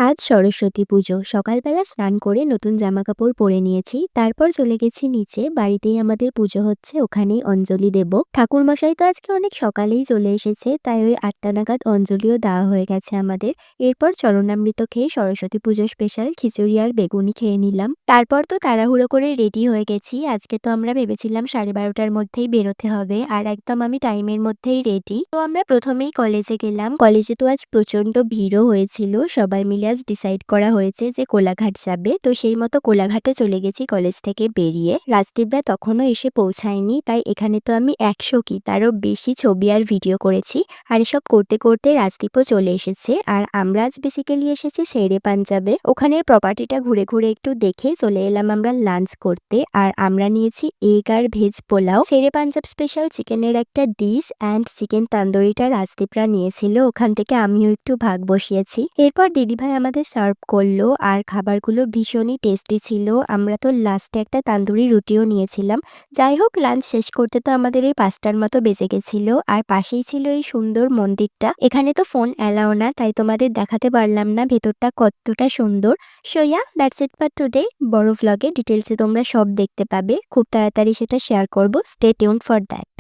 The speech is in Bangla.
আজ সরস্বতী পুজো। সকালবেলা স্নান করে নতুন জামাকাপড় পরে নিয়েছি। তারপর চলে গেছি নিচে। বাড়িতেই আমাদের পুজো হচ্ছে, ওখানেই অঞ্জলি দেব। ঠাকুরমশাই তো আজকে অনেক সকালেই চলে এসেছে, তাই ওই ৮টা নাগাদ অঞ্জলিও দেওয়া হয়ে গেছে আমাদের। এরপর চরণামৃত খেয়ে সরস্বতী পুজো স্পেশাল খিচুড়ি আর বেগুনি খেয়ে নিলাম। তারপর তো তাড়াহুড়ো করে রেডি হয়ে গেছি। আজকে তো আমরা ভেবেছিলাম 12:30টার মধ্যেই বেরোতে হবে, আর একদম আমি টাইমের মধ্যেই রেডি। তো আমরা প্রথমেই কলেজে গেলাম। কলেজে তো আজ প্রচন্ড ভিড়ও হয়েছিল। সবাই মিলে আজ ডিসাইড করা হয়েছে যে কোলাঘাট যাবে। তো সেই মতো কোলাঘাটে চলে গেছি কলেজ থেকে বেরিয়ে। রাজদীপরা তখনও এসে পৌঁছায়নি, তাই এখানে তো আমি ১০০ কি তারও বেশি ছবি আর ভিডিও করেছি। আর এসব করতে করতে রাজদীপও চলে এসেছে। আর আমরা আজ বেসিক্যালি এসেছি শেরে পাঞ্জাবে। ওখানের প্রপার্টিটা ঘুরে ঘুরে একটু দেখে চলে এলাম আমরা লাঞ্চ করতে। আর আমরা নিয়েছি এগ আর ভেজ পোলাও, শেরে পাঞ্জাব স্পেশাল চিকেনের একটা ডিশ অ্যান্ড চিকেন তান্দুরিটা রাজদীপরা নিয়েছিল। ওখান থেকে আমিও একটু ভাগ বসিয়েছি। এরপর দিদিভাই আমাদের সার্ভ করলো, আর খাবারগুলো ভীষণই টেস্টি ছিল। আমরা তো লাস্টে একটা তান্দুরি রুটিও নিয়েছিলাম। যাই হোক, লাঞ্চ শেষ করতে তো আমাদের এই ৫টার মতো বেজে গেছিল। আর পাশেই ছিল এই সুন্দর মন্দিরটা। এখানে তো ফোন অ্যালাও না, তাই তোমাদের দেখাতে পারলাম না ভেতরটা কতটা সুন্দর। So yeah, that's it for today. বড় ভ্লগে ডিটেলসে তোমরা সব দেখতে পাবে। খুব তাড়াতাড়ি সেটা শেয়ার করব। Stay tuned for that.